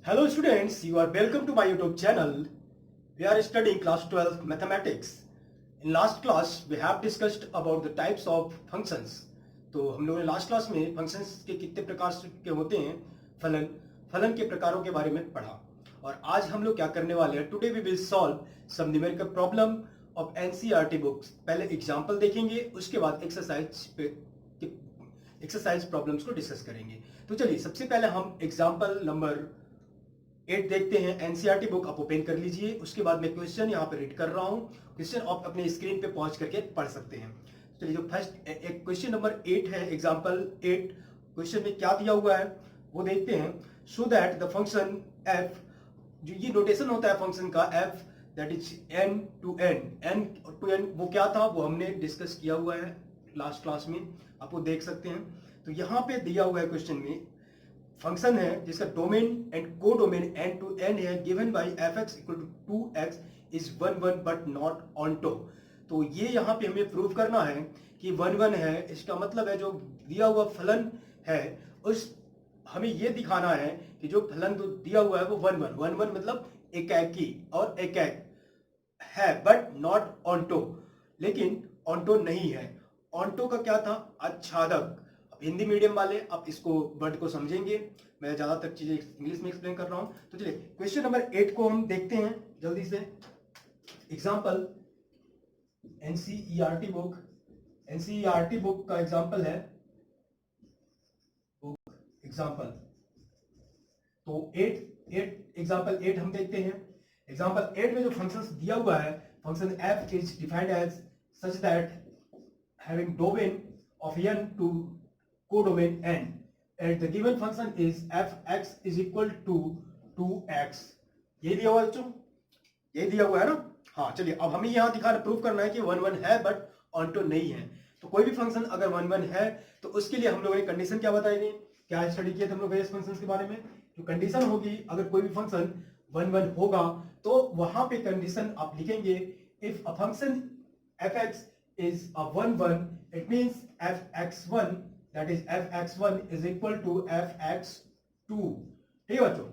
Hello students, you are welcome to my YouTube channel. We are studying class 12 mathematics. In last class we have discussed about the types of functions. तो हम लोगों ने last class में functions के कितने प्रकार के होते हैं, फलन फलन के प्रकारों के बारे में पढ़ा। और आज हम लोग क्या करने वाले हैं, today we will solve some numerical problem of NCERT books. पहले एग्जांपल देखेंगे, उसके बाद एक्सरसाइज प्रॉब्लम्स को डिस्कस करेंगे। तो चलिए सबसे पहले हम एग्जांपल नंबर 8 देखते हैं। एनसीईआरटी बुक आप ओपन कर लीजिए, उसके बाद मैं क्वेश्चन यहाँ पे रीड कर रहा हूँ। क्वेश्चन आप अपने स्क्रीन पे पहुंच करके पढ़ सकते हैं। चलिए जो फर्स्ट एक क्वेश्चन नंबर 8 है, एग्जांपल 8, क्वेश्चन में क्या दिया हुआ है वो देखते हैं। So that the function F, जो ये नोटेशन होता है फंक्शन का, F that is N to N, वो क्या था वो हमने डिस्कस किया हुआ है लास्ट क्लास में, आप वो देख सकते हैं। तो यहाँ पे दिया हुआ है क्वेश्चन में फंक्शन है जिसका domain and codomain N to N है, given by f x equal to 2x is 1 but not onto. तो ये यहाँ पे हमें प्रूव करना है कि 1 है। इसका मतलब है जो दिया हुआ फलन है उस हमें ये दिखाना है कि जो फलन तो दिया हुआ है वो 1 मतलब एकाकी और एकाक है, बट नॉट ऑनटो, लेकिन ऑनटो नहीं है। ऑनटो का क्या था, आच्छादक। हिंदी मीडियम वाले आप इसको वर्ड को समझेंगे, मैं ज्यादातर चीजें इंग्लिश में एक्सप्लेन कर रहा हूं। तो चलिए क्वेश्चन नंबर 8 को हम देखते हैं जल्दी से। एग्जांपल एनसीईआरटी बुक का एग्जांपल है एग्जांपल। तो 8 एग्जांपल 8 हम देखते हैं। एग्जांपल 8 में जो फंक्शंस दिया हुआ है, function f is defined as such that having domain of n to codomain n and the given function is fx is equal to 2x। ये दिया हुआ है बच्चों, ये दिया हुआ है ना। हाँ चलिए अब हमें यहाँ दिखाना प्रूव करना है कि 1 है बट ऑनटो नहीं है। तो कोई भी फंक्शन अगर 1 है तो उसके लिए हम लोगों ने कंडीशन क्या बताई थी, क्या स्टडी किया था हम लोग वेरियस फंक्शंस के बारे में। जो कंडीशन होगी अगर कोई भी फंक्शन 1 होगा तो वहां पे कंडीशन आप लिखेंगे, if a function fx is a 1 it means fx1 that is fx1 is equal to fx2। ठीक है बच्चों,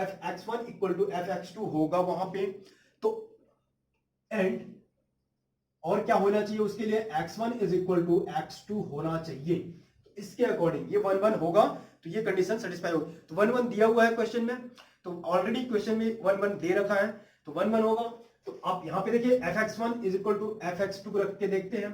fx1 equal to fx2 होगा वहां पे। तो एंड और क्या होना चाहिए उसके लिए, x1 is equal to x2 होना चाहिए। तो इसके अकॉर्डिंग ये 1 होगा तो ये कंडीशन सेटिस्फाई होगी। तो 1 दिया हुआ है क्वेश्चन में, तो ऑलरेडी क्वेश्चन में 1 दे रखा है तो 1 होगा। तो आप यहां पे देखिए fx1 is equal to fx2 रख के देखते हैं।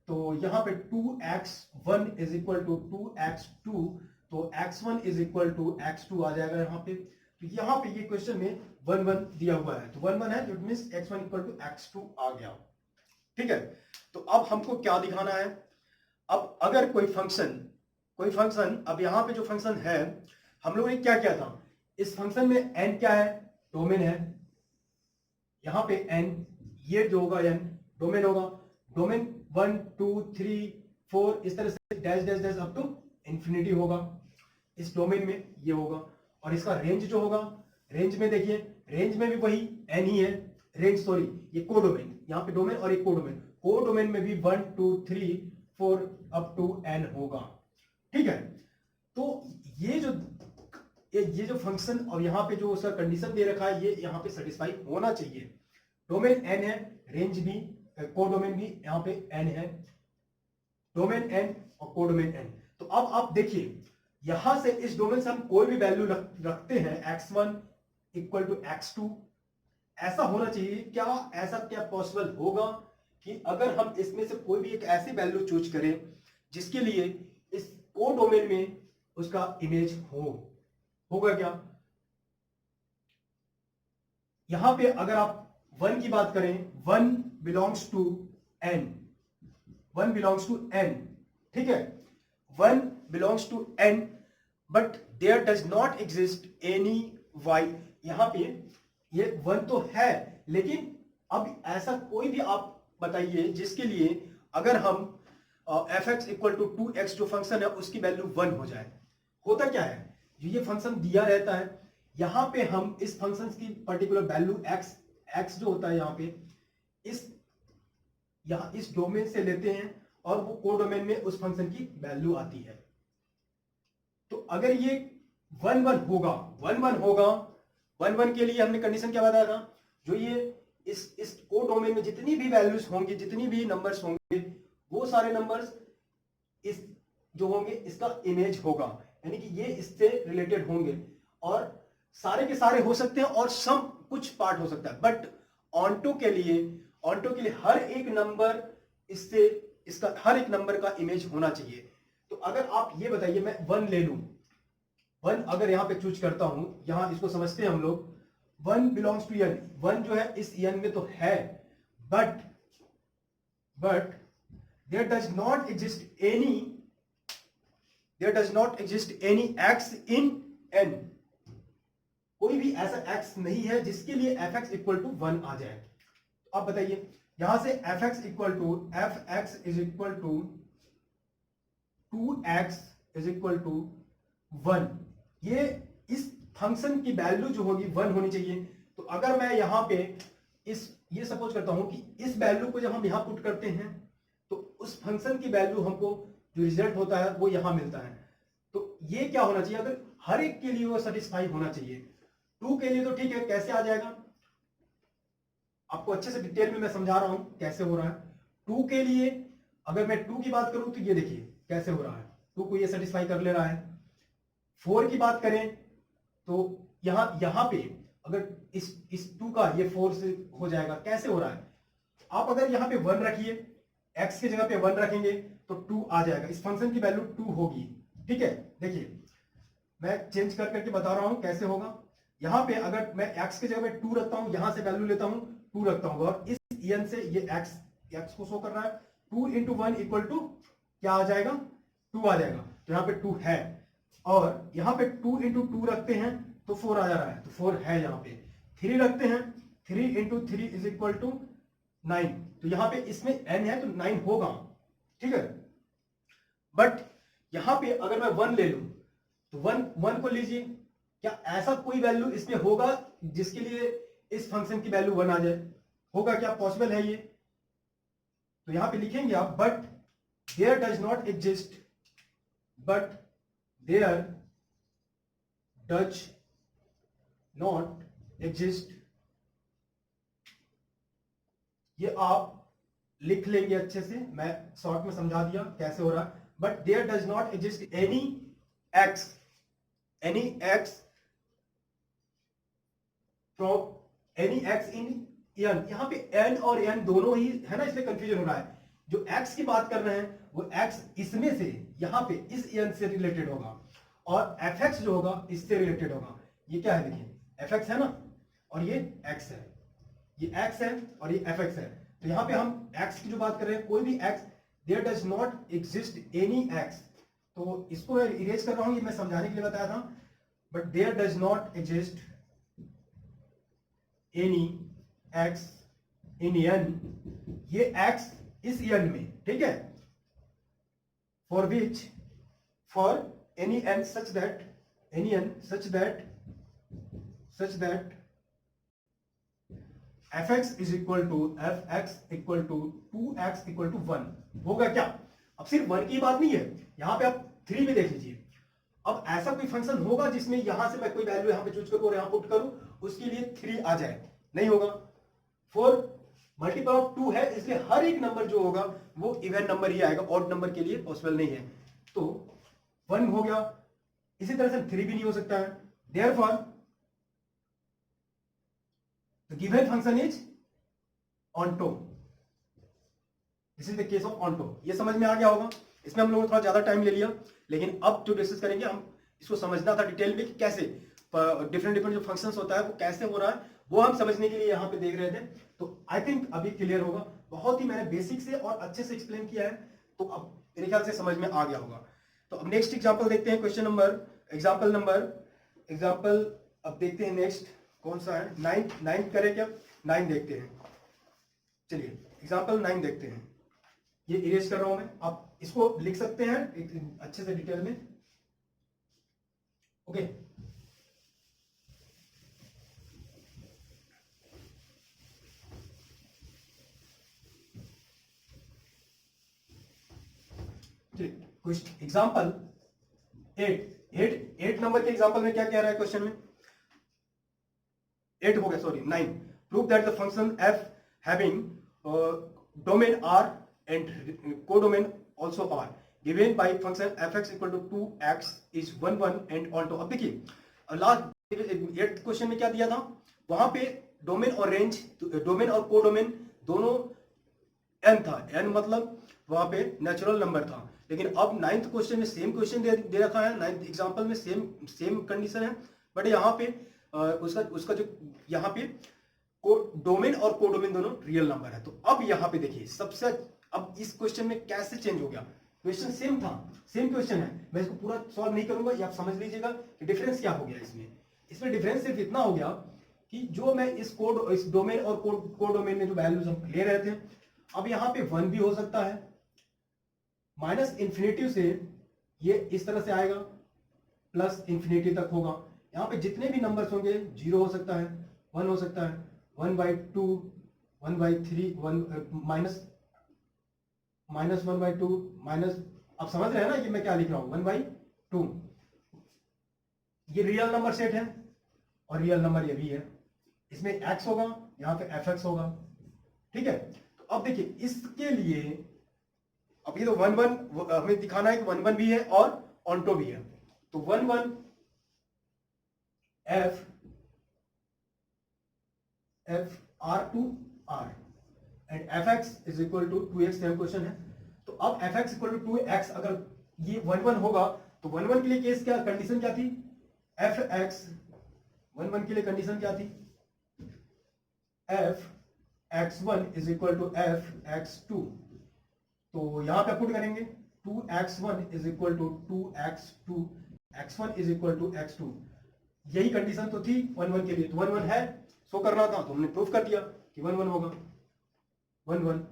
तो यहां पे 2x1 is equal to 2x2, तो x1 is equal to x2 आ जाएगा यहां पे। तो यहां पे ये क्वेश्चन में 1 दिया हुआ है, तो 1 है जो means x1 equal to x2 आ गया। ठीक है, तो अब हमको क्या दिखाना है। अब अगर कोई फंक्शन अब यहां पे जो फंक्शन है हम लोगों ने क्या किया था, इस फंक्शन में n क्या है, डोमेन है। यहां पे n, ये जो होगा n डोमेन होगा। डोमेन 1 2 3 4 इस तरह से dash dash dash up to infinity होगा। इस डोमेन में ये होगा। और इसका रेंज जो होगा, रेंज में देखिए, रेंज में भी वही n ही है। रेंज सॉरी, ये कोडोमेन, यहाँ पे डोमेन और एक कोडोमेन में भी 1 2 3 4 अप टू n होगा। ठीक है, तो ये जो फंक्शन और यहाँ पे जो उसका कंडीशन दे रखा है ये यहाँ पे सेटिस्फाई होना चाहिए। डोमेन n है, रेंज भी, कोडोमेन भी यहाँ पे n है, डोमेन n और कोडोमेन n। तो अब आप देखिए यहां से इस डोमेन से हम कोई भी वैल्यू रखते हैं, x1 इक्वल टू x2, ऐसा होना चाहिए। क्या ऐसा क्या पॉसिबल होगा कि अगर हम इसमें से कोई भी एक ऐसी वैल्यू चूज करें जिसके लिए इस कोडोमेन में उसका इमेज होगा क्या। यहां पे अगर आप 1 की बात करें, 1 belongs to n, 1 belongs to n, ठीक है, 1 belongs to n but there does not exist any y। यहां पे ये 1 तो है, लेकिन अब ऐसा कोई भी आप बताइए जिसके लिए अगर हम fx इक्वल टू 2x जो फंक्शन है उसकी वैल्यू 1 हो जाए। होता क्या है, जो ये फंक्शन दिया रहता है यहां पे हम इस फंक्शन की पर्टिकुलर वैल्यू x जो होता है यहाँ पे इस डोमेन से लेते हैं और वो कोडोमेन में उस फंक्शन की वैल्यू आती है। तो अगर ये 1 1 होगा 1 के लिए हमने कंडीशन क्या बताया था, जो ये इस को डोमेन में जितनी भी वैल्यूज होंगी, जितनी भी नंबर्स होंगे, वो सारे नंबर्स इस जो होंगे इसका इमेज होगा, यानी कि ये इससे रिलेटेड होंगे, और सारे के सारे हो सकते हैं और सम कुछ पार्ट हो सकता है, बट ऑन्टो के लिए हर एक नंबर इससे इसका हर एक नंबर का इमेज होना चाहिए। तो अगर आप ये बताइए, मैं 1 ले लूं, 1 अगर यहां पे चूज करता हूं, यहां इसको समझते हैं हम लोग, 1 बिलोंग्स टू n, 1 जो है इस n में तो है, but there does not exist any x in n, कोई भी ऐसा x नहीं है जिसके लिए fx इक्वल टू 1 आ जाए। अब बताइए, यहां से fx equal to 2x is equal to 1, ये इस फंक्शन की वैल्यू जो होगी 1 होनी चाहिए। तो अगर मैं यहां पे ये सपोज करता हूं कि इस वैल्यू को जब हम यहां पुट करते हैं तो उस फंक्शन की वैल्यू हमको जो रिजल्ट होता है वो यहां मिलता है। तो ये क्या होना चाहिए, अगर हर एक के लिए वो सेटिस्फाई होना चाहिए। 2 के लिए तो ठीक है, कैसे आ जाएगा, आपको अच्छे से डिटेल में मैं समझा रहा हूं कैसे हो रहा है। 2 के लिए अगर मैं 2 की बात करूं तो ये देखिए कैसे हो रहा है, 2 को ये सेटिस्फाई कर ले रहा है। 4 की बात करें तो यहां पे अगर इस 2 का ये 4 से हो जाएगा, कैसे हो रहा है, आप अगर यहां पे 1 रखिए, x की जगह पे 1 रखेंगे तो 2 आ जाएगा, इस फंक्शन की वैल्यू 2 होगी। ठीक है, देखिए मैं चेंज कर करके बता रहा हूं कैसे होगा। यहां पे अगर मैं x की जगह पे 2 रखता हूं, यहां से वैल्यू लेता हूं 2 रखता हूं, और इस n से ये x को शो कर रहा है, 2 into 1 इक्वल टू क्या आ जाएगा, 2 आ जाएगा। तो यहाँ पे 2 है, और यहाँ पे 2 into 2 रखते हैं तो 4 आ जा रहा है, तो 4 है। यहाँ पे 3 रखते हैं, 3 into 3 इज इक्वल टू 9, तो यहाँ पे इसमें n है तो 9 होगा। ठीक है, बट यहाँ पे अगर मैं 1 ले लूं तो 1 को लीजिए, क्या ऐसा कोई वैल्यू इसमें होगा जिसके लिए इस फंक्शन की वैल्यू 1 आ जाए, होगा क्या, पॉसिबल है ये? तो यहां पे लिखेंगे आप, but there does not exist, but there does not exist, ये आप लिख लेंगे अच्छे से, मैं शॉर्ट में समझा दिया कैसे हो रहा है। But there does not exist any X from any X in n, यहां पे n और n दोनों ही है ना, इसलिए कंफ्यूजन हो रहा है। जो x की बात कर रहे हैं वो x इसमें से यहां पे इस n से रिलेटेड होगा, और fx जो होगा इससे रिलेटेड होगा। ये क्या है, देखिए fx है ना, और ये x है, ये x है और ये fx है। तो यहां पे हम x की जो बात कर रहे हैं, कोई भी x, there does not exist any x, तो इसको मैं इरेज कर रहा हूं, ये मैं समझाने के लिए बताया था। But there does not exist any x in n, ये x इस n में, ठीक है, for any n such that fx is equal to 2x equal to 1 होगा क्या? अब सिर्फ 1 की बात नहीं है, यहां पे आप 3 में देख लीजिए। अब ऐसा कोई फंक्शन होगा जिसमें यहां से मैं कोई वैल्यू यहां पे चूज करूं और यहां पुट करूं, उसके लिए 3 आ जाए? नहीं होगा। 4 मल्टीपल ऑफ 2 है, इसलिए हर एक नंबर जो होगा वो इवन नंबर ही आएगा, ऑड नंबर के लिए पॉसिबल नहीं है। तो 1 हो गया, इसी तरह से 3 भी नहीं हो सकता है। Therefore the given function is onto, this is the case of onto. ये समझ में आ गया होगा। इसमें हम लोगों ने थोड़ा ज्यादा टाइम ले लिया, लेकिन अब जो डिस्कस करेंगे हम इसको समझना था डिटेल में कि कैसे डिफरेंट जो फंक्शंस होता है वो कैसे हो रहा है, वो हम समझने के लिए यहाँ पे देख रहे थे। तो आई थिंक अभी क्लियर होगा। बहुत ही मैंने बेसिक से और अच्छे से एक्सप्लेन किया है, तो अब मेरे ख्याल से समझ में आ गया होगा। तो अब नेक्स्ट एग्जाम्पल देखते हैं, एग्जाम्पल अब देखते हैं नेक्स्ट कौन सा है, 9 करें क्या, 9 देखते हैं। चलिए एग्जाम्पल 9 देखते हैं। ये इरेज कर रहा हूं मैं, आप इसको लिख सकते हैं एक अच्छे से डिटेल में। ओके, कुछ एग्जाम्पल 8 नंबर के एग्जाम्पल में क्या कह रहा है क्वेश्चन में, 8 हो गया, sorry 9. Prove that the function f having domain r and codomain also r given by function fx equal to 2x is 1 1 and onto. अब देखिए लास्ट 8th क्वेश्चन में क्या दिया था, वहां पे डोमेन और रेंज, डोमेन और कोडोमेन दोनों n था. n मतलब वहां पे नेचुरल नंबर था. लेकिन अब 9th क्वेश्चन में सेम क्वेश्चन दे रखा है, 9th एग्जांपल में सेम कंडीशन है, बट यहाँ पे उसका जो यहाँ पे डोमेन और कोडोमेन दोनों रियल नंबर है. तो अब यहाँ पे देखिए सबसे, अब इस क्वेश्चन में कैसे चेंज हो गया. क्वेश्चन सेम था, सेम क्वेश्चन है, मैं इसको पूरा सॉल्व नहीं करूंगा, ये आप समझ लीजिएगा कि डिफरेंस क्या हो गया इसमें डिफरेंस सिर्फ इतना हो गया कि जो मैं इस डोमेन और कोडोमेन में जो वैल्यूज हम ले रहे थे, अब यहाँ पे 1 भी हो सकता है, माइनस इंफिनिटी से ये इस तरह से आएगा, प्लस इंफिनिटी तक होगा. यहाँ पे जितने भी नंबर्स होंगे 0 हो सकता है, 1 हो सकता है, 1/2, 1/3, 1 माइनस 1/2 माइनस, आप समझ रहे हैं ना ये मैं क्या लिख रहा हूं, 1/2. ये रियल नंबर सेट है और रियल नंबर ये भी है. इसमें x होगा, यहां पे fx होगा. ठीक है, तो अब देखिए इसके लिए अब ये तो 1 1 हमें दिखाना है कि 1 1 भी है और ऑन्टो भी है. तो 1 1 f r2 r and fx is equal to 2x. Same question है. तो अब fx इक्वल टू 2x, अगर ये 1 1 होगा तो 1 1 के लिए केस क्या, कंडीशन क्या थी, fx 1 1 के लिए कंडीशन क्या थी, fx1 is equal to fx2. तो यहां पे पुट करेंगे 2x1 is equal to 2x2, x1 is equal to x2. यही कंडीशन तो थी 1 1 के लिए, तो 1 1 है, सो करना था तो हमने प्रूफ कर दिया कि 1 1 होगा, 1 1.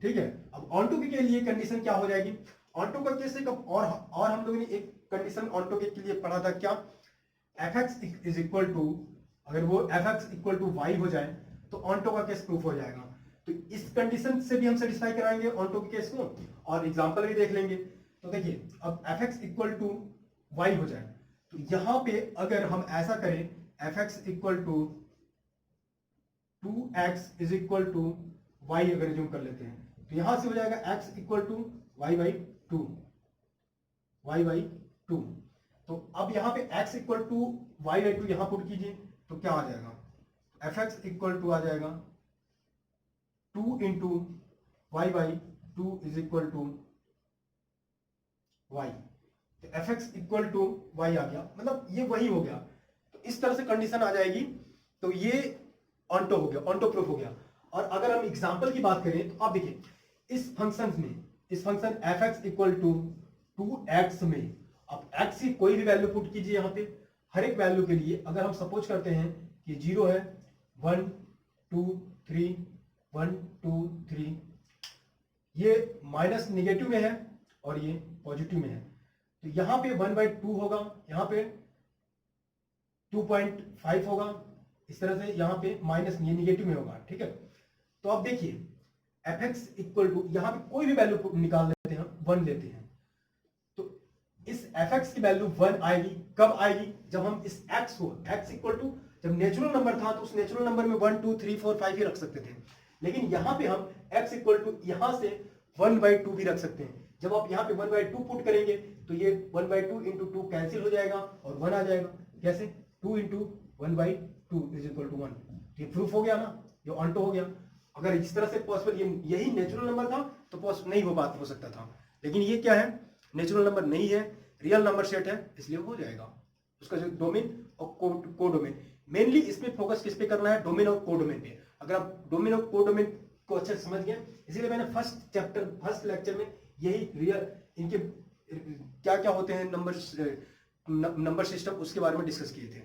ठीक है, अब ऑन्टो के लिए कंडीशन क्या हो जाएगी, ऑन्टो का केस एक और हम लोगों ने एक कंडीशन ऑन्टो के लिए पढ़ा था, क्या, fx इज इक्वल टू, अगर वो fx इक्वल टू y हो जाए तो ऑन्टो का केस प्रूफ हो जाएगा. तो इस कंडीशन से भी हम सेटिस्फाई कराएंगे ऑन्टो के केस को, और एग्जांपल भी देख लेंगे. तो देखिए अब fx इक्वल टू y हो जाए, तो यहां पे अगर हम ऐसा करें fx equal to 2x is equal to y, अगर रिज्यूम कर लेते हैं तो यहां से हो जाएगा x equal to y/2, y/2. तो अब यहां पे x इक्वल टू y/2 यहां पुट कीजिए तो क्या आ जाएगा, fx इक्वल टू आ जाएगा 2 into y/2 is equal to y. तो fx इक्वल टू y आ गया, मतलब ये वही हो गया. तो इस तरह से कंडीशन आ जाएगी, तो ये ऑन्टो हो गया, ऑन्टो प्रूफ हो गया. और अगर हम एग्जांपल की बात करें तो आप देखिए इस फंक्शन में, इस function fx equal to 2x में आप x की कोई भी वैल्यू पुट कीजिए यहां पे, हर एक वैल्यू के लिए. अगर हम सपोज करते हैं कि 0 है, 1 2 3, 1 2 3, ये माइनस निगेटिव में है और ये पॉजिटिव में है, तो यहां पे 1/2 होगा, यहां पे 2.5 होगा, इस तरह से यहां पे माइनस ये निगेटिव में होगा. ठीक है, तो अब देखिए fx इक्वल टू, यहां पे कोई भी वैल्यू निकाल लेते हैं, 1 लेते हैं, तो इस fx की वैल्यू 1 आएगी. कब आएगी, जब हम इस x को, x इक्वल टू, जब नेचुरल नंबर था तो उस नेचुरल नंबर में 1 2 3 4 5 ही रख सकते थे. लेकिन यहां पे हम x इक्वल टू यहां से 1/2 भी रख सकते हैं. जब आप यहां पे 1/2 पुट करेंगे तो ये 1/2 इंटू 2 कैंसिल हो जाएगा और 1 आ जाएगा. कैसे, 2 इंटू 1/2 इज इक्वल टू 1. ये प्रूफ हो गया ना, ये ऑन्टो हो गया. अगर इस तरह से पॉसिबल, यही नेचुरल नंबर था तो पॉसिबल नहीं हो सकता था. लेकिन ये क्या है, नेचुरल नंबर नहीं है, रियल नंबर सेट है, इसलिए हो जाएगा. उसका जो डोमेन और कोडोमेन, मेनली इसमें फोकस किस पे करना है, डोमेन और कोडोमेन पे. अगर आप डोमेन और कोडोमेन को अच्छे से समझ गए, इसीलिए मैंने फर्स्ट लेक्चर में यही रियल, इनके क्या क्या होते हैं नंबर सिस्टम, उसके बारे में डिस्कस किए थे.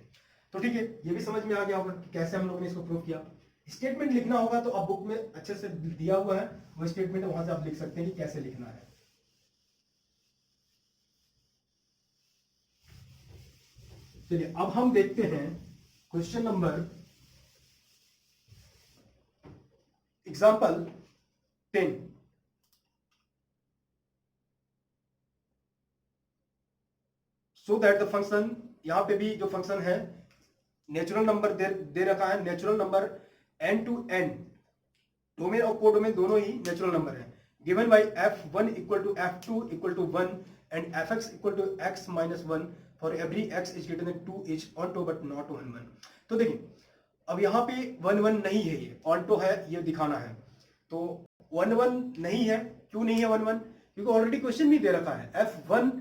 तो ठीक है, ये भी समझ में आ गया होगा कि कैसे हम लोगों ने इसको प्रूव किया. स्टेटमेंट लिखना होगा तो आप बुक में अच्छे से दिया हुआ है, वो स्टेटमेंट वहां से आप लिख सकते हैं कि कैसे लिखना है. चलिए अब हम देखते हैं question number example 10. So that the function, यहां पे भी जो फंक्शन है नेचुरल नंबर दे रखा है, natural number n to n, domain और कोडोमेन दोनों ही नेचुरल नंबर है, given by f1 equal to f2 equal to 1 and fx equal to x minus 1 for every x is greater than 2 is onto but not one 1। तो देखिए अब यहाँ पे 1 1 नहीं है, ये ऑन टू है, ये दिखाना है। तो 1 1 नहीं है, क्यों नहीं है 1 1? क्योंकि ऑलरेडी क्वेश्चन भी दे रखा है f1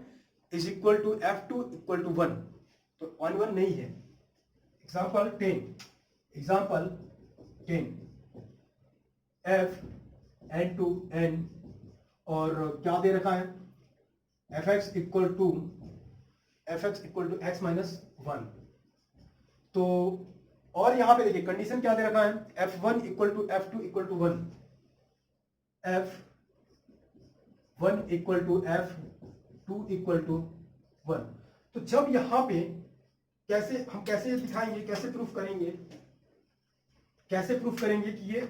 is equal to f2 equal to 1, तो 1 1 नहीं है। Example 10 f n to n और क्या दे रखा है fx equal to x minus 1। तो और यहां पे देखिए कंडीशन क्या दे रखा है f1 equal to f2 equal to 1, f1 equal to f2 equal to 1। तो जब यहां पे हम कैसे दिखाएंगे, कैसे प्रूफ करेंगे कि ये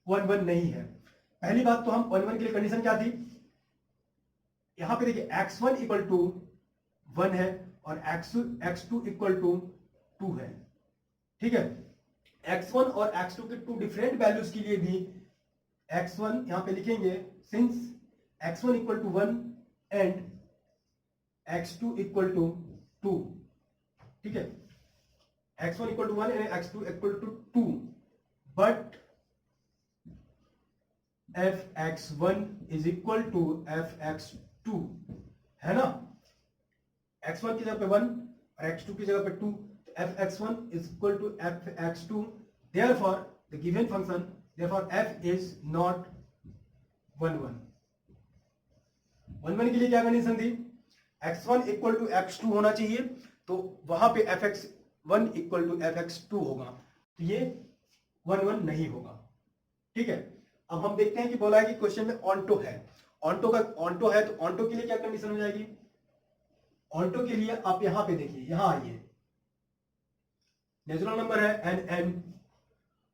1 1 नहीं है? पहली बात तो हम 1 1 के लिए कंडीशन क्या थी, यहां पे देखिए x1 इक्वल टू 1 है और x2 इक्वल टू 2 है, ठीक है। x1 और x2 के 2 डिफरेंट वैल्यूज के लिए भी x1 यहां पे लिखेंगे since x1 equal to 1 and x2 equal to 2, ठीक है। x1 equal to 1 and x2 equal to 2, but fx1 is equal to fx2, है ना। x1 की जगह पे 1 और x2 की जगह पे 2, तो fx1 is equal to fx2, therefore the given function, therefore f is not 1 1। 1 1 के लिए क्या कंडीशन थी, x1 इक्वल टू x2 होना चाहिए, तो वहां पे fx1 इक्वल टू fx2 होगा, तो ये 1 1 नहीं होगा, ठीक है। अब हम देखते हैं कि बोला है कि क्वेश्चन में ऑन्टो है, ऑन्टो है, तो ऑन्टो के लिए क्या कंडीशन हो जाएगी। ऑन्टो के लिए आप यहां पे देखिए, यहां आइए, नेचुरल नंबर है n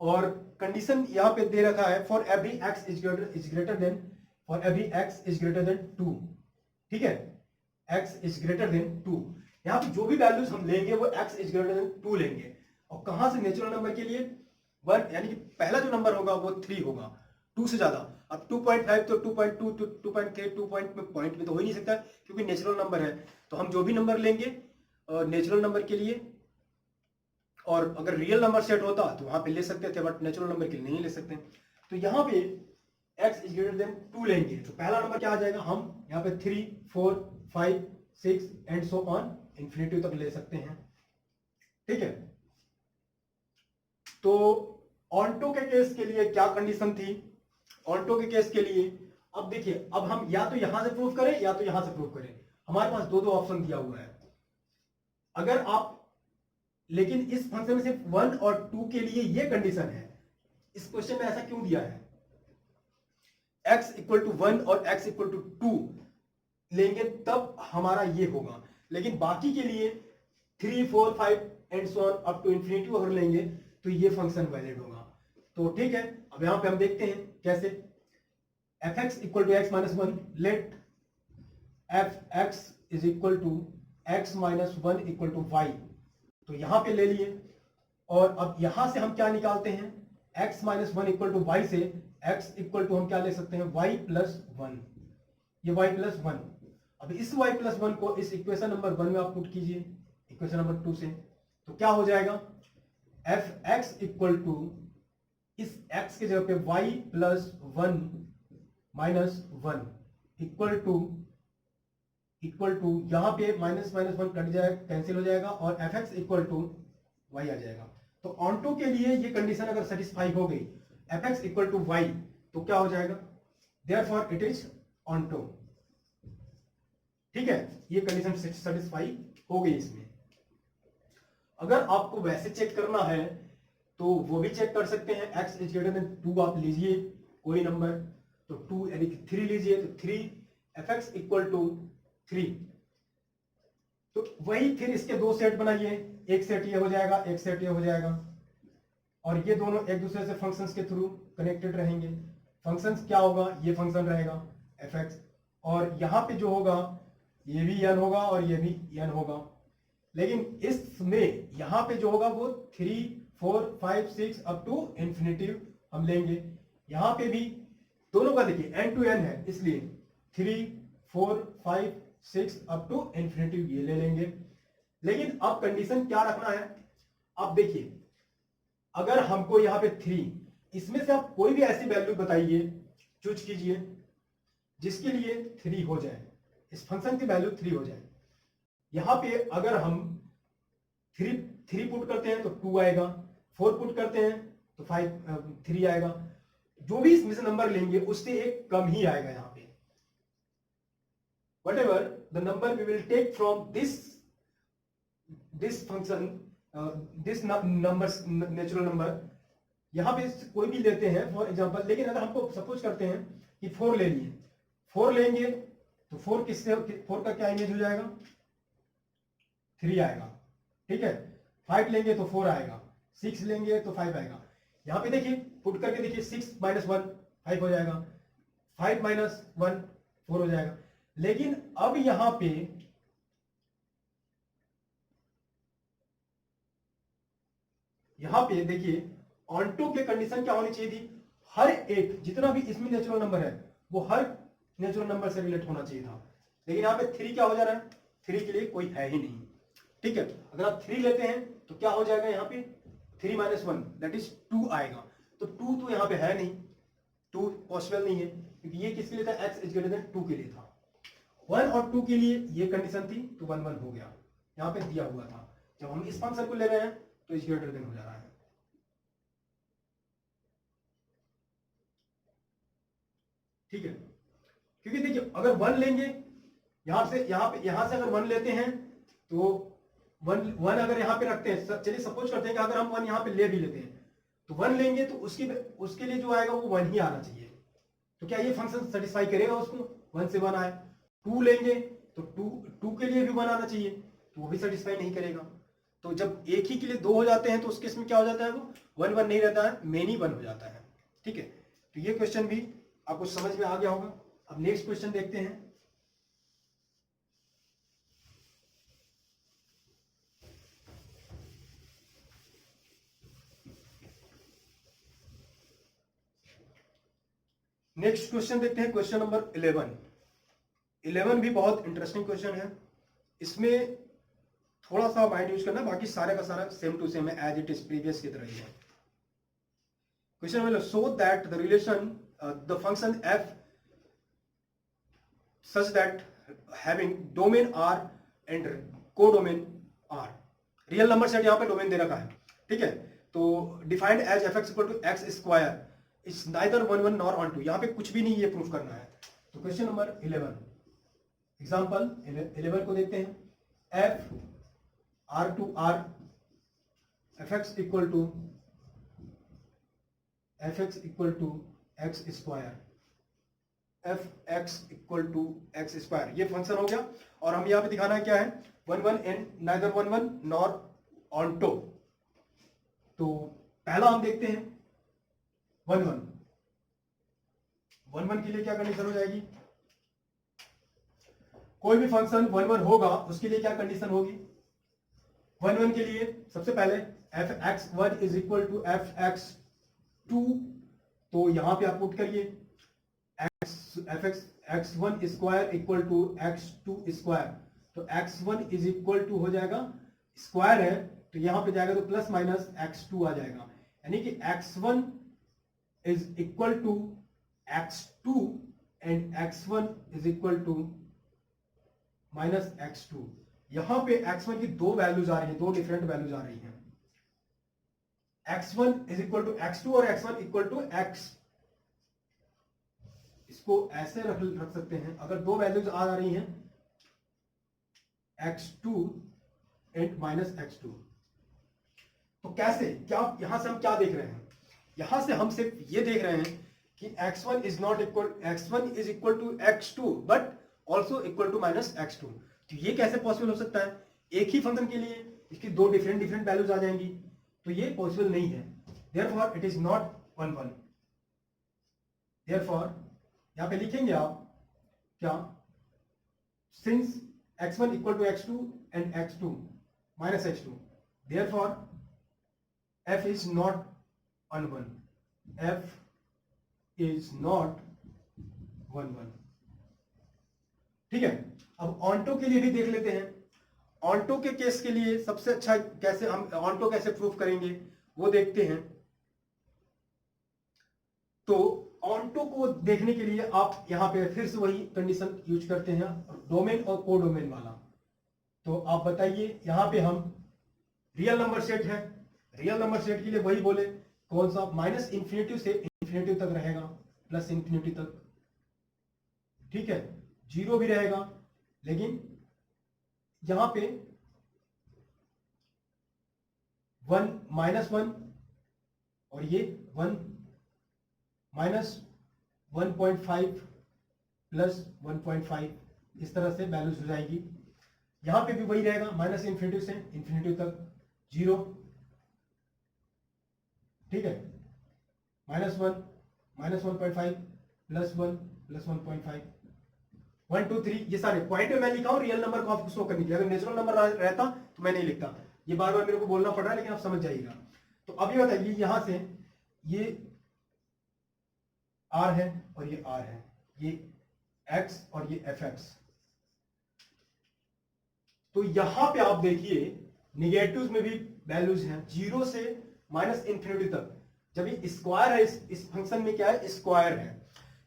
और कंडीशन यहां पे दे रखा है for every x is greater than 2, ठीक है। x इज ग्रेटर देन 2, यहां पे जो भी वैल्यूज हम लेंगे वो x इज ग्रेटर देन 2 लेंगे, और कहां से, नेचुरल नंबर के लिए 1, यानी कि पहला जो नंबर होगा वो 3 होगा, 2 से ज्यादा। अब 2.5 तो 2.2 तो 2.3 2 पॉइंट में तो हो ही नहीं सकता, क्योंकि नेचुरल नंबर है। तो हम जो भी नंबर लेंगे नेचुरल नंबर के लिए, और अगर रियल नंबर सेट होता तो वहां पे ले सकते थे, बट नेचुरल नंबर के लिए नहीं ले सकते। तो यहाँ पे x इज ग्रेटर देन 2 लेंगे, तो पहला नंबर क्या आ जाएगा, हम यहाँ पे 3 4 5 6 एंड सो ऑन इंफिनिटी तक ले सकते हैं, ठीक है। तो ऑन्टो के केस के लिए क्या कंडीशन थी, ऑन्टो के केस के लिए अब देखिए, अब हम या तो यहां से प्रूफ करें या तो यहां से प्रूफ करें, हमारे पास दो ऑप्शन दिया हुआ है। अगर आप, लेकिन इस फंक्शन में सिर्फ 1 और 2 के लिए ये कंडीशन है, इस क्वेश्चन में ऐसा क्यों दिया है, x इक्वल टू 1 और x इक्वल टू 2 लेंगे तब हमारा ये होगा, लेकिन बाकी के लिए 3 4 5 and so on up to infinity अगर लेंगे तो ये फंक्शन वैलिड होगा। तो ठीक है, अब यहां पे हम देखते हैं कैसे, fx equal to x minus 1, let fx is equal to x minus 1 equal to y, तो यहां पे ले लिए, और अब यहां से हम क्या निकालते हैं, x minus 1 equal to y से x इक्वल टू हम क्या ले सकते हैं, y प्लस 1, ये y प्लस 1। अब इस y प्लस 1 को इस इक्वेशन नंबर 1 में आप पुट कीजिए इक्वेशन नंबर 2 से, तो क्या हो जाएगा, fx इक्वल टू इस x की जगह पे y plus 1 minus 1 equal to यहां पे माइनस 1 कट जाएगा, कैंसिल हो जाएगा, और fx इक्वल टू y आ जाएगा। तो ऑन्टो के लिए ये कंडीशन अगर सेटिस्फाई हो गई, fx इक्वल टू y, तो क्या हो जाएगा, देयरफॉर इट इज ऑन्टो, ठीक है। ये कंडीशन सेटिस्फाई हो गई इसमें। अगर आपको वैसे चेक करना है तो वो भी चेक कर सकते हैं, x इज ग्रेटर देन 2 आप लीजिए कोई नंबर, तो 2 यानी कि 3 लीजिए, तो 3 fx इक्वल टू 3, तो वही फिर इसके दो सेट बनाइए, एक सेट ये हो जाएगा, एक सेट ये हो जाएगा, और ये दोनों एक दूसरे से फंक्शंस के थ्रू कनेक्टेड रहेंगे। फंक्शंस क्या होगा, ये फंक्शन रहेगा fx, और यहां पे जो होगा ये भी n होगा और ये भी n होगा, लेकिन इसमें यहां पे जो होगा वो 3 4 5 6 अप टू इंफिनिटिव हम लेंगे। यहां पे भी दोनों का देखिए n टू n है, इसलिए 3 4 5 6 अप टू इंफिनिटिव ये ले लेंगे। लेकिन अब कंडीशन क्या रखना है, अब देखिए अगर हमको यहां पे 3, इसमें से आप कोई भी ऐसी वैल्यू बताइए, चूज कीजिए जिसके लिए 3 हो जाए, इस फंक्शन की वैल्यू 3 हो जाए। यहां पे अगर हम 3 पुट करते हैं तो 2 आएगा, 4 पुट करते हैं तो 3 आएगा, जो भी इसमें से नंबर लेंगे उससे एक कम ही आएगा। यहां पे whatever the number we will take from this function, this numbers natural number, यहां पे कोई भी लेते हैं फॉर एग्जांपल। लेकिन अगर हमको सपोज करते हैं कि 4 ले लिए, 4 लेंगे तो 4 किससे, 4 का क्या इमेज हो जाएगा, 3 आएगा, ठीक है। 5 लेंगे तो 4 आएगा, 6 लेंगे तो 5 आएगा। यहां पे देखिए पुट करके देखिए 6 - 1 5 हो जाएगा, 5 - 1 4 हो जाएगा। लेकिन अब यहां पे देखिए ऑन टू के कंडीशन क्या होनी चाहिए थी, हर एक जितना भी इसमें नेचुरल नंबर है वो हर नेचुरल नंबर से रिलेट होना चाहिए था। लेकिन यहां पे 3 क्या हो जा रहा है, 3 के लिए कोई है ही नहीं, ठीक है। अगर आप 3 लेते हैं तो क्या हो जाएगा, यहाँ पे 3 - 1 दैट इज 2 आएगा। तो 2 तो यहाँ पे है नहीं, 2 पॉसिबल नहीं है, क्योंकि ये किसके लिए था, x > 2 के लिए था। 1 और 2 के लिए ये कंडीशन थी तो 1 1 हो गया, यहाँ पे दिया हुआ था। जब हम इस फंक्शन को ले रहे हैं तो इज ग्रेटर देन हो जा रहा है, ठीक है। क्योंकि देखिए अगर 1 लेंगे यहां से अगर 1 लेते हैं तो 1 अगर यहां पे रखते हैं, चलिए सपोज करते हैं कि अगर हम 1 यहां पे ले भी लेते हैं तो 1 लेंगे तो उसके लिए जो आएगा वो 1 ही आना चाहिए। तो क्या ये फंक्शन सेटिस्फाई करेगा उसको, 1 से 1 आए। 2 लेंगे तो 2 के लिए भी 1 आना चाहिए, तो वो भी सेटिस्फाई नहीं करेगा। तो जब एक ही के लिए 2 हो जाते हैं तो उस केस में क्या हो जाता है, वो 1 1 नहीं रहता है, मेनी 1 हो जाता है, ठीक है। तो ये क्वेश्चन भी आपको समझ में आ गया होगा। अब नेक्स्ट क्वेश्चन देखते हैं। नेक्स्ट क्वेश्चन देखते हैं, क्वेश्चन नंबर 11। 11 भी बहुत इंटरेस्टिंग क्वेश्चन है। इसमें थोड़ा सा माइंड यूज करना, बाकी सारे का सारा सेम टू सेम है, एज इट इज प्रीवियस की तरह ही है। Question number, so that the relation the function f such that having domain r and codomain r, real number set यहां पे डोमेन दे रखा है, ठीक है। तो defined as fx = x square is neither 1 1 nor on 2, यहां पे कुछ भी नहीं ये प्रूफ करना है। तो क्वेश्चन नंबर 11, एग्जांपल 11 को देखते हैं। f r to r fx = x square, fx = x square, ये फंक्शन हो गया। और हम यहां पे दिखाना है क्या है, 1 1 and neither 1 1 nor on 2। तो पहला हम देखते हैं 1 1। 1 1 के लिए क्या कंडीशन हो जाएगी, कोई भी फंक्शन 1 1 होगा उसके लिए क्या कंडीशन होगी। 1 1 के लिए सबसे पहले fx1 = fx2, तो यहां पे आप पुट करिए x1 स्क्वायर = x2 स्क्वायर। तो x1 = हो जाएगा, स्क्वायर है तो यहां पे जाएगा तो प्लस माइनस x2 आ जाएगा, यानी कि x1 = x2 and x1 = -x2। यहां पे x1 की दो वैल्यूज आ रही है, दो डिफरेंट वैल्यूज आ रही हैं। x1 = x2 और x1 = x। इसको ऐसे रख सकते हैं, अगर दो वैल्यूज आ रही हैं x2 एंड -x2, तो कैसे, क्या यहां से हम क्या देख रहे हैं, यहां से हम सिर्फ ये देख रहे हैं कि x1 is equal to x2 but also equal to -x2। तो ये कैसे पॉसिबल हो सकता है, एक ही फंक्शन के लिए इसकी दो डिफरेंट वैल्यूज आ जाएंगी, तो ये पॉसिबल नहीं है। Therefore it is not 1 1। Therefore यहां पे लिखेंगे आप क्या, since x1 = x2 and x2 minus h2. Therefore f is not on 1. f is not 1 1. ठीक है, अब ऑन्टो के लिए भी देख लेते हैं। ऑन्टो के केस के लिए सबसे अच्छा कैसे हम ऑन्टो कैसे प्रूफ करेंगे वो देखते हैं। तो ऑन्टो को देखने के लिए आप यहां पे फिर से वही कंडीशन यूज करते हैं, डोमेन और कोडोमेन वाला। तो आप बताइए, यहां पे हम रियल नंबर सेट है, रियल नंबर सेट के लिए वही बोले कौन सा, माइनस इंफिनिटी से इंफिनिटी तक रहेगा, प्लस इंफिनिटी तक, ठीक है, जीरो भी रहेगा। लेकिन यहां पे 1 -1 और ये 1 -1.5 प्लस 1.5 इस तरह से बैलेंस हो जाएगी। यहां पे भी वही रहेगा, माइनस इंफिनिटी से इंफिनिटी तक जीरो, ठीक है, -1 -1.5 प्लस 1 प्लस 1.5 1 2 3 ये सारे पॉइंट में मैं लिखा हूं रियल नंबर को आपको शो करने के लिए। अगर नेचुरल नंबर रहता तो मैं नहीं लिखता, ये बार बार मेरे को बोलना पड़ रहा है, लेकिन आप समझ जाइएगा। तो अभी बताइए, यहां से ये r है और ये r है, ये x और ये fx। तो यहां पे आप देखिए निगेटिव्स में भी वैल्यूज हैं, जीरो से माइनस इंफिनिटी तक। जब ये स्क्वायर है, इस फंक्शन में क्या है, स्क्वायर है,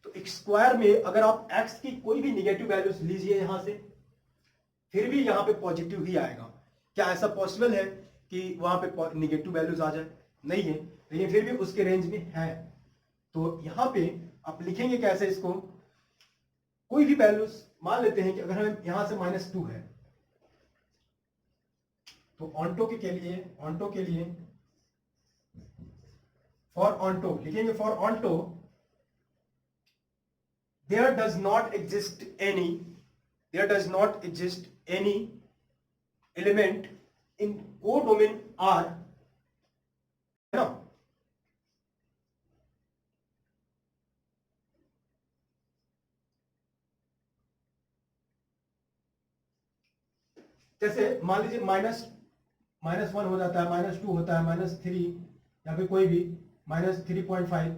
तो स्क्वायर में अगर आप x की कोई भी निगेटिव वैल्यूज लीजिए यहां से, फिर भी यहां पे पॉजिटिव ही आएगा। क्या ऐसा पॉसिबल है कि वहां पे निगेटिव वैल्यूज आ जाए? नहीं है, लेकिन फिर भी उसके रेंज में है। तो यहां पे आप लिखेंगे कैसे इसको, कोई भी वैल्यूज मान लेते हैं कि अगर हम यहां से -2 है, तो ऑन्टो के लिए फॉर ऑन्टो लिखेंगे, for onto there does not exist any element in codomain R, है ना। जैसे मान लीजिए -1 हो जाता है, -2 होता है, -3 या फिर कोई भी -3.5,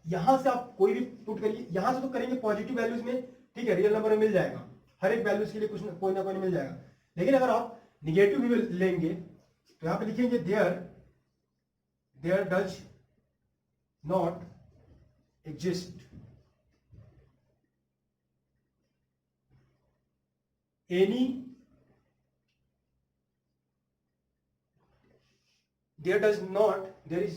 यहां से आप कोई भी पुट करिए, यहां से तो करेंगे पॉजिटिव वैल्यूज में, ठीक है, रियल नंबर में मिल जाएगा, हर एक वैल्यूज के लिए कुछ कोई ना कोई मिल जाएगा। लेकिन अगर आप निगेटिव भी लेंगे तो यहां पे लिखेंगे there does not exist any, there is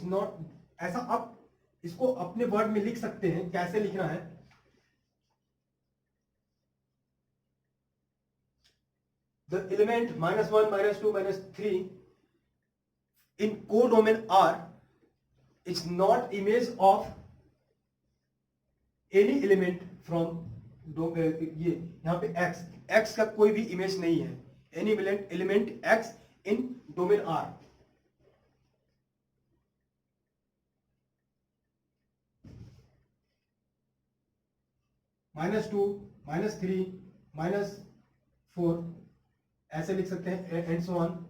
not, ऐसा आप इसको अपने वर्ड में लिख सकते हैं। कैसे लिखना है, the element -1 -2 -3 in codomain R is not image of any element from, ये यहां पे x का कोई भी इमेज नहीं है, एनी एलिमेंट x इन डोमेन R। -2 -3 -4 ऐसे लिख सकते हैं, and so on.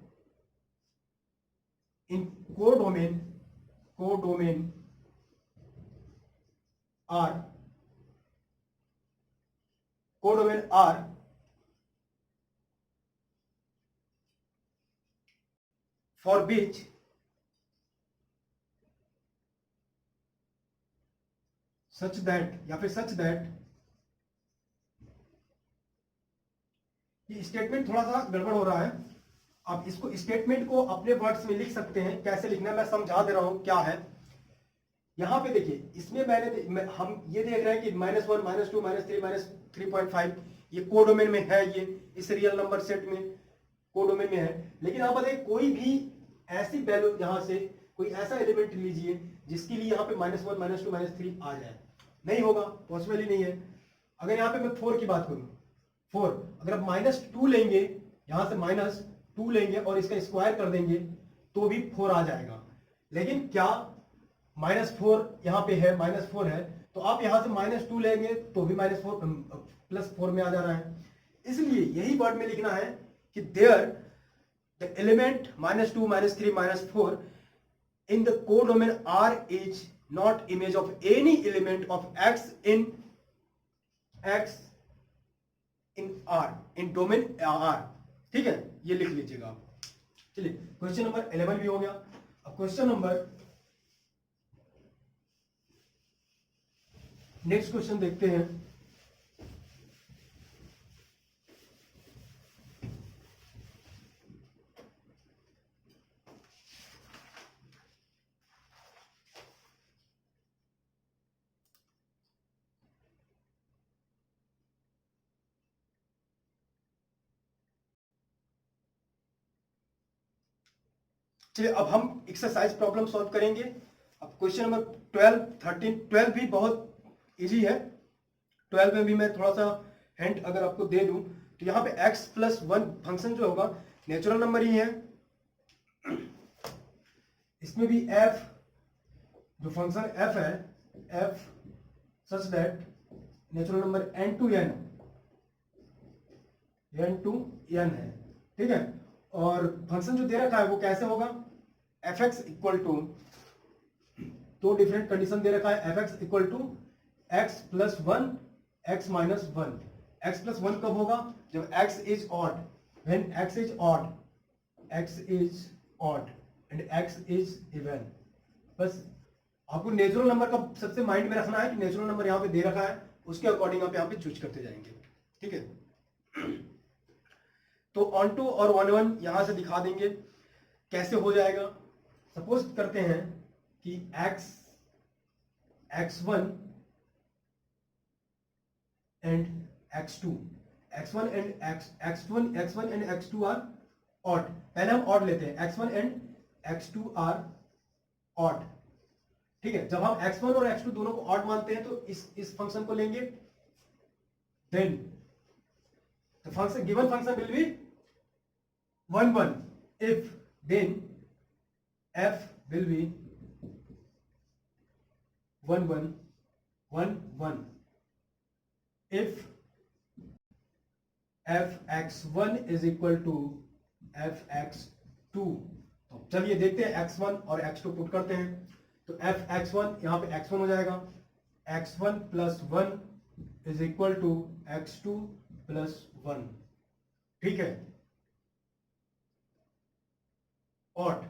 In codomain R, for which such that, या फिर सच दैट, ये स्टेटमेंट थोड़ा सा गड़बड़ हो रहा है। आप इसको स्टेटमेंट को अपने वर्ड्स में लिख सकते हैं, कैसे लिखना है मैं समझा दे रहा हूं क्या है। यहां पे देखिए, इसमें हम ये देख रहे हैं कि -1 -2 -3 -3.5 ये कोडोमेन में है, ये इस रियल नंबर सेट में कोडोमेन में है। लेकिन आप बताइए कोई भी ऐसी वैल्यू, यहां से कोई ऐसा एलिमेंट लीजिए जिसके लिए यहाँ पे -1 -2 -3 आ जाए, नहीं होगा, पॉसिबल ही नहीं है। अगर यहाँ पे मैं 4 की बात करूं, 4 अगर आप -2 लेंगे, यहां से -2 लेंगे और इसका स्क्वायर कर देंगे तो भी 4 आ जाएगा। लेकिन क्या -4 यहां पे है, -4 है, तो आप यहां से -2 लेंगे तो भी -4 +4 में आ जा रहा है। इसलिए यही वर्ड में लिखना है कि there the element -2, -3, -4 in the codomain R is not image of any element of X in R, in domain R। ठीक है, ये लिख लीजिएगा आप। चलिए क्वेश्चन नंबर 11 भी हो गया। अब क्वेश्चन नंबर नेक्स्ट क्वेश्चन देखते हैं। चलिए अब हम एक्सरसाइज प्रॉब्लम सॉल्व करेंगे। अब क्वेश्चन नंबर 12, 13, 12 भी बहुत इजी है। 12 में भी मैं थोड़ा सा हिंट अगर आपको दे दूं तो यहाँ पे x+1 फंक्शन जो होगा नेचुरल नंबर ही है। इसमें भी f जो फंक्शन f है, f such that natural number n to n है। ठीक है, और फंक्शन जो दे रखा है वो कैसे होगा, fx इक्वल टू, दो डिफरेंट कंडीशन दे रखा है, fx equal to x+1 x-1। x+1 कब होगा, जब x is odd, when x is odd and x is even. बस आपको नेचुरल नंबर का सबसे माइंड में रखना है कि नेचुरल नंबर यहाँ पे दे रखा है, उसके अकॉर्डिंग आप यहाँ पे चूज करते जाएंगे। ठीक है, तो ऑन टू और 1 1 यहां से दिखा देंगे कैसे हो जाएगा। सपोज करते हैं कि x1 and x2 and x2 are odd. पहले हम ऑड लेते हैं, x1 and x2 are odd. ठीक है, जब हम x1 और x2 दोनों को ऑड मानते हैं तो इस फंक्शन को लेंगे, then the function given function will be 1 1 if then f will be 1 1 1 1 if fx1 is equal to fx2। तो चलिए देखते हैं x1 और x2 पुट करते हैं। तो fx1 यहां पे x1 हो जाएगा, x1 + 1 is equal to x2 + 1। ठीक है, ऑड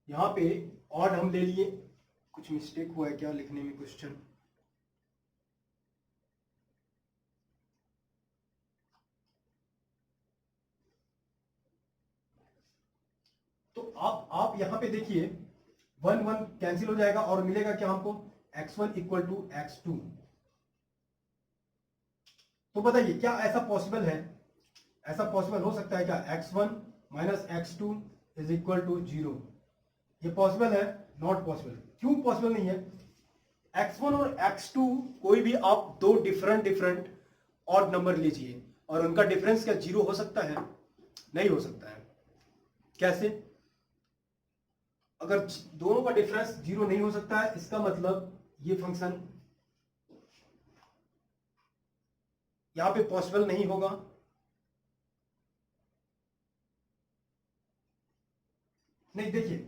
यहां पे ऑड हम ले लिए, कुछ मिस्टेक हुआ है क्या लिखने में क्वेश्चन, तो आप यहां पे देखिए 1 1 कैंसिल हो जाएगा और मिलेगा क्या हमको, x1 इक्वल टू x2। तो बताइए क्या ऐसा पॉसिबल है, ऐसा पॉसिबल हो सकता है क्या, x1 - x2 is equal to 0? ये पॉसिबल है? Not possible. क्यों पॉसिबल नहीं है, x1 और x2 कोई भी आप दो डिफरेंट ऑड नंबर लीजिए और उनका डिफरेंस क्या 0 हो सकता है? नहीं हो सकता है। कैसे? अगर दोनों का डिफरेंस 0 नहीं हो सकता है, इसका मतलब ये फंक्शन यहां पे पॉसिबल नहीं होगा। नहीं देखिए,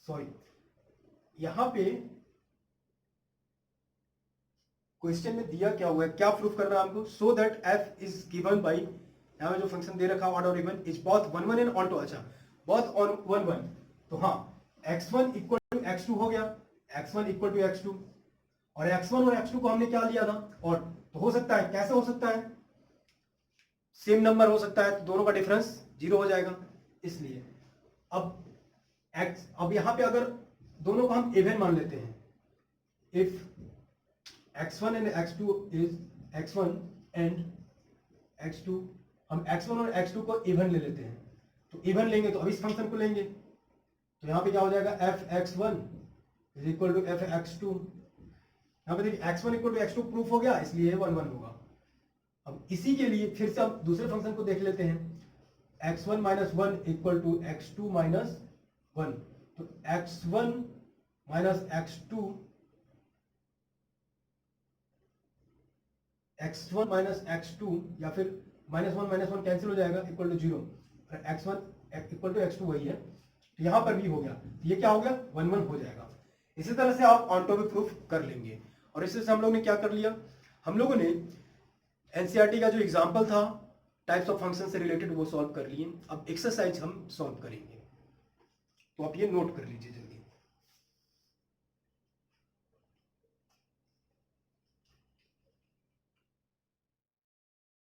सॉरी, यहां पे क्वेश्चन में दिया क्या हुआ है, क्या प्रूफ करना है हमको, so that f is given by, यहां में जो फंक्शन दे रखा ऑड और even is both 1 1 and onto, अच्छा बोथ ऑन 1 1, तो हाँ x1 इक्वल टू x2 हो गया, x1 इक्वल टू x2, और x1 और x2 को हमने क्या लिया था, और तो हो सकता है, कैसे हो सकता है, सेम नंबर हो सकता है तो दोनों का डिफरेंस 0 हो जाएगा। इसलिए अब यहां पे अगर दोनों को हम इवन मान लेते हैं, if x1 and x2 is x1 and x2, हम x1 और x2 को इवन ले लेते हैं, तो इवन लेंगे तो अब इस फंक्शन को लेंगे, तो यहां पे क्या हो जाएगा, fx1 is equal to fx2। यहां पे देखिए x1 equal to x2 proof हो गया, इसलिए 1 1 होगा। अब इसी के लिए फिर से हम दूसरे फंक्शन को देख लेते हैं, x1 - 1 इक्वल टू x2 - 1, तो x1 - x2 x1 minus x2 या फिर -1 कैंसिल हो जाएगा इक्वल टू 0, और x1 इक्वल टू x2 वही है, तो यहां पर भी हो गया, तो ये क्या हो गया 1 1 हो जाएगा। इसी तरह से आप ऑन टॉप भी प्रूफ कर लेंगे। और इससे हम लोग ने क्या कर लिया, हम लोगों ने एनसीईआरटी का जो एग्जांपल था टाइप्स ऑफ फंक्शन से रिलेटेड वो सॉल्व कर लिए। अब एक्सरसाइज हम सॉल्व करेंगे, तो आप ये नोट कर लीजिए।